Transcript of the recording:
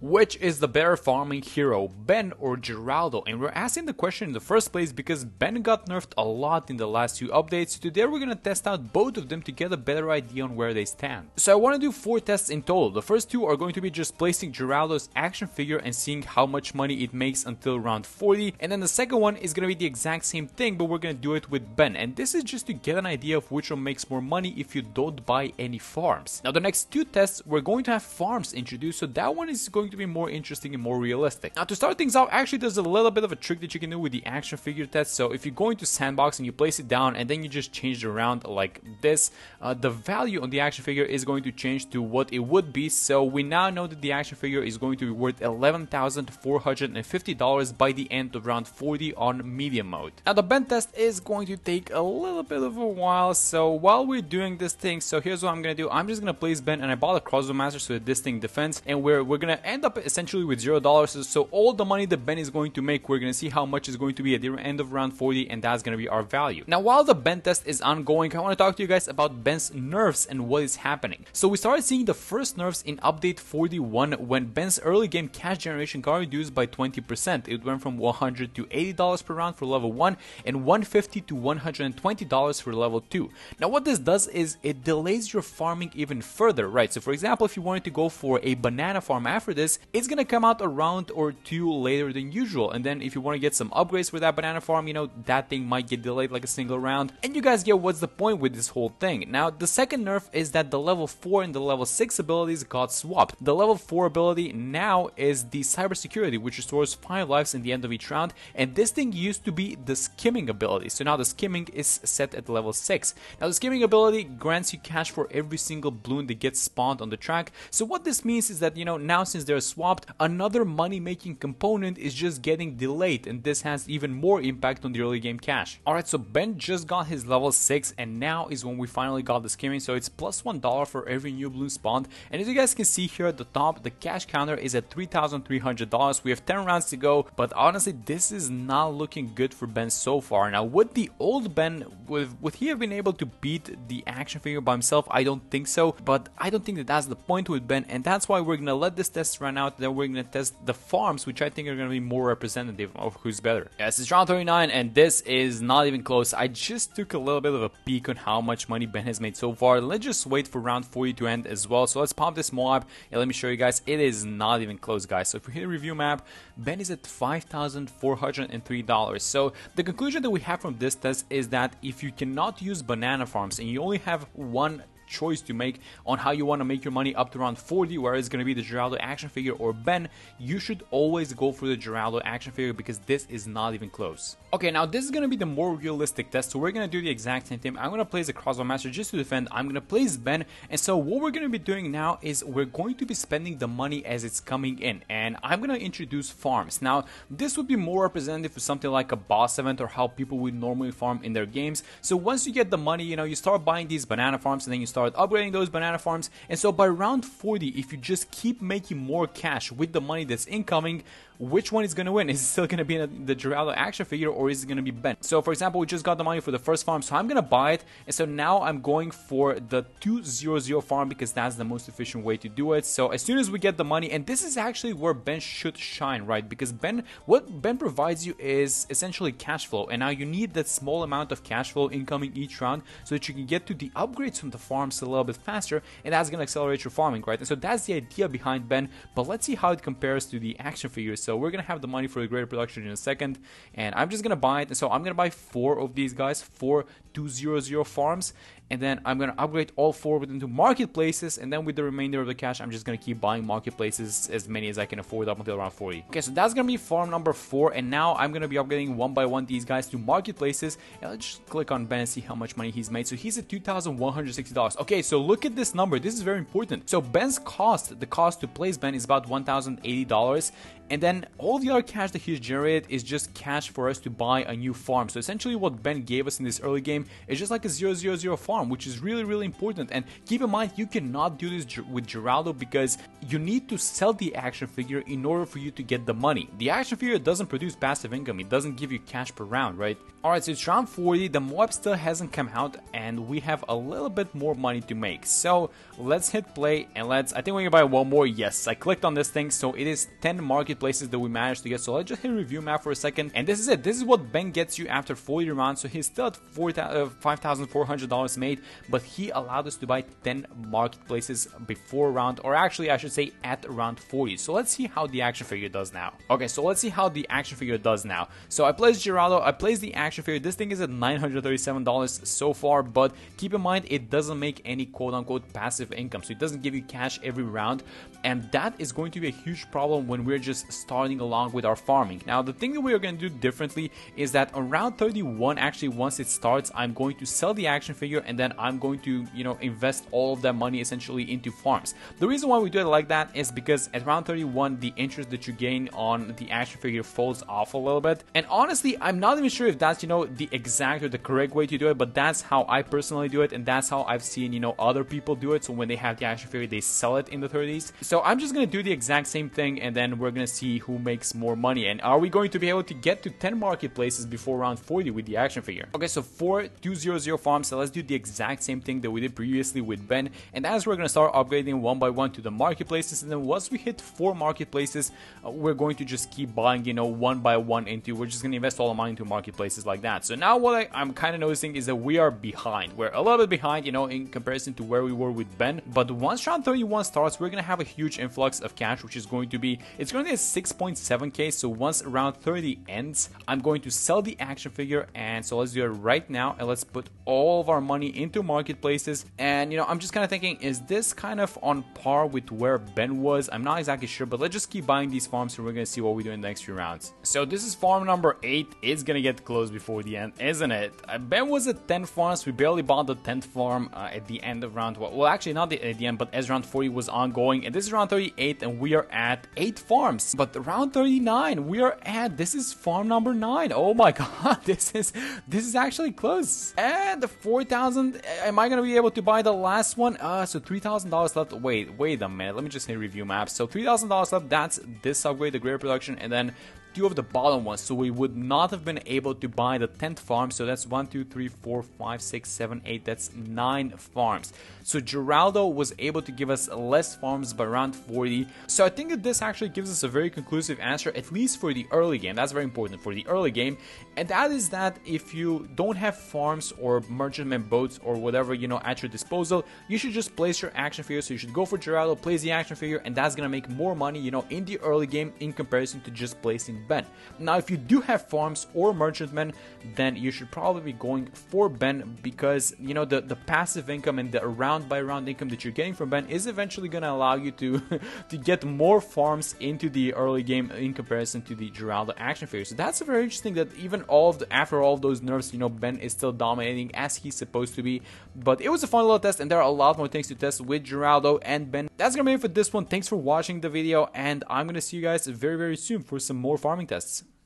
Which is the better farming hero, Ben or Geraldo? And we're asking the question in the first place because Ben got nerfed a lot in the last 2 updates. Today we're gonna test out both of them to get a better idea on where they stand. So I want to do 4 tests in total. The first 2 are going to be just placing Geraldo's action figure and seeing how much money it makes until round 40. And then the second one is gonna be the exact same thing, but we're gonna do it with Ben. And this is just to get an idea of which one makes more money if you don't buy any farms. Now the next 2 tests, we're going to have farms introduced, so that one is going to be more interesting and more realistic. Now to start things off, actually there's a little bit of a trick that you can do with the action figure test. So if you go into sandbox and you place it down and then you just change it around like this, the value on the action figure is going to change to what it would be. So we now know that the action figure is going to be worth $11,450 by the end of round 40 on medium mode. Now the Ben test is going to take a little bit of a while, so while we're doing this thing, so here's what I'm gonna do. I'm just gonna place Ben, and I bought a crossbow master so that this thing defends, and we're gonna end up essentially with $0. So all the money that Ben is going to make, we're gonna see how much is going to be at the end of round 40, and that's gonna be our value. Now while the Ben test is ongoing, I want to talk to you guys about Ben's nerfs and what is happening. So we started seeing the first nerfs in update 41 when Ben's early game cash generation got reduced by 20%. It went from $100 to $80 per round for level 1 and $150 to $120 for level 2. Now what this does is it delays your farming even further, right? So for example, if you wanted to go for a banana farm after this, it's gonna come out a round or 2 later than usual. And then if you want to get some upgrades for that banana farm, you know, that thing might get delayed like a single round. And you guys get what's the point with this whole thing. Now the second nerf is that the level 4 and the level 6 abilities got swapped. The level 4 ability now is the cybersecurity, which restores 5 lives in the end of each round, and this thing used to be the skimming ability. So now the skimming is set at level 6. Now the skimming ability grants you cash for every single bloon that gets spawned on the track. So what this means is that, you know, now since they're swapped, another money making component is just getting delayed, and this has even more impact on the early game cash. Alright, so Ben just got his level 6, and now is when we finally got the skimming. So it's plus $1 for every new bloon spawned, and as you guys can see here at the top, the cash counter is at $3,300. We have 10 rounds to go, but honestly this is not looking good for Ben so far. Now would the old Ben, would he have been able to beat the action figure by himself? I don't think so, but I don't think that that's the point with Ben, and that's why we're gonna let this test run out. Then we're gonna test the farms, which I think are gonna be more representative of who's better. Yes, it's round 39, and this is not even close. I just took a little bit of a peek on how much money Ben has made so far. Let's just wait for round 40 to end as well. So let's pop this mob, and let me show you guys. It is not even close, guys. So if we hit a review map, Ben is at $5,403. So the conclusion that we have from this test is that if you cannot use banana farms and you only have one choice to make on how you want to make your money up to around 40, where it's going to be the Geraldo action figure or Ben, you should always go for the Geraldo action figure because this is not even close. Okay, now this is going to be the more realistic test, so we're going to do the exact same thing. I'm going to place a crossbow master just to defend. I'm going to place Ben, and so what we're going to be doing now is we're going to be spending the money as it's coming in, and I'm going to introduce farms. Now this would be more representative for something like a boss event or how people would normally farm in their games. So once you get the money, you know, you start buying these banana farms, and then you start upgrading those banana farms, and so by round 40, if you just keep making more cash with the money that's incoming, which one is going to win? Is it still going to be the Geraldo action figure, or is it going to be Ben? So for example, we just got the money for the first farm, so I'm going to buy it, and so now I'm going for the 200 farm because that's the most efficient way to do it. So as soon as we get the money, and this is actually where Ben should shine, right? Because Ben, what Ben provides you is essentially cash flow, and now you need that small amount of cash flow incoming each round so that you can get to the upgrades from the farms a little bit faster, and that's going to accelerate your farming, right? And so that's the idea behind Ben, but let's see how it compares to the action figures. So we're going to have the money for the greater production in a second, and I'm just going to buy it. And so I'm going to buy 4 of these guys, 4 200 farms, and then I'm going to upgrade all 4 into marketplaces, and then with the remainder of the cash, I'm just going to keep buying marketplaces, as many as I can afford up until around 40. Okay, so that's going to be farm number 4, and now I'm going to be upgrading one by one these guys to marketplaces, and let's just click on Ben and see how much money he's made. So he's at $2,160. Okay, so look at this number. This is very important. So Ben's cost, the cost to place Ben is about $1,080, and then all the other cash that he's generated is just cash for us to buy a new farm. So essentially what Ben gave us in this early game is just like a 000 farm, which is really important. And keep in mind, you cannot do this with Geraldo because you need to sell the action figure in order for you to get the money. The action figure doesn't produce passive income. It doesn't give you cash per round, right? Alright, so it's round 40. The mob still hasn't come out, and we have a little bit more money money to make. So let's hit play and I think we're gonna buy one more. Yes, I clicked on this thing, so it is 10 marketplaces that we managed to get. So let's just hit review map for a second, and this is it. This is what Ben gets you after 40 rounds. So he's still at $5,400 made, but he allowed us to buy 10 marketplaces before round, or actually I should say at round 40. So let's see how the action figure does now. Okay, so let's see how the action figure does now. So I placed Geraldo, I placed the action figure. This thing is at $937 so far, but keep in mind it doesn't make any quote-unquote passive income, so it doesn't give you cash every round, and that is going to be a huge problem when we're just starting along with our farming. Now the thing that we are going to do differently is that on round 31, actually once it starts, I'm going to sell the action figure, and then I'm going to, you know, invest all of that money essentially into farms. The reason why we do it like that is because at round 31 the interest that you gain on the action figure falls off a little bit, and honestly I'm not even sure if that's, you know, the exact or the correct way to do it, but that's how I personally do it, and that's how I've seen, you know, other people do it. So when they have the action figure, they sell it in the 30s. So I'm just gonna do the exact same thing, and then we're gonna see who makes more money, and are we going to be able to get to 10 marketplaces before round 40 with the action figure. Okay, so for 200 farms, so let's do the exact same thing that we did previously with Ben, and as we're gonna start upgrading one by one to the marketplaces, and then once we hit 4 marketplaces, we're going to just keep buying, you know, one by one into, we're just gonna invest all the money into marketplaces like that. So now what I'm kind of noticing is that we are behind. We're a little bit behind, you know, in comparison to where we were with Ben, but once round 31 starts, we're gonna have a huge influx of cash, which is going to be, it's going to be 6.7k. So once round 30 ends, I'm going to sell the action figure, and so let's do it right now, and let's put all of our money into marketplaces. And you know, I'm just kind of thinking, is this kind of on par with where Ben was? I'm not exactly sure, but let's just keep buying these farms, and we're gonna see what we do in the next few rounds. So this is farm number 8. It's gonna get close before the end, isn't it? Ben was at 10 farms. We barely bought the 10th farm at the end of round, well actually not at the end, but as round 40 was ongoing, and this is round 38, and we are at 8 farms. But round 39, we are at, this is farm number 9. Oh my god, this is actually close. And the 4,000, am I gonna be able to buy the last one? So $3,000 left. Wait a minute, let me just hit review maps. So $3,000 left. That's this upgrade, the greater production, and then 2 of the bottom ones, so we would not have been able to buy the 10th farm. So that's 1 2 3 4 5 6 7 8, that's 9 farms. So Geraldo was able to give us less farms by round 40. So I think that this actually gives us a very conclusive answer, at least for the early game. That's very important for the early game, and that is that if you don't have farms or merchantman boats or whatever, you know, at your disposal, you should just place your action figure. So you should go for Geraldo, place the action figure, and that's gonna make more money, you know, in the early game in comparison to just placing Ben. Now if you do have farms or merchantmen, then you should probably be going for Ben, because you know the passive income and the round by round income that you're getting from Ben is eventually going to allow you to to get more farms into the early game in comparison to the Geraldo action figure. So that's very interesting that even after all of those nerfs, you know, Ben is still dominating as he's supposed to be. But it was a fun little test, and there are a lot more things to test with Geraldo and Ben. That's gonna be it for this one. Thanks for watching the video, and I'm gonna see you guys very soon for some more farming tests.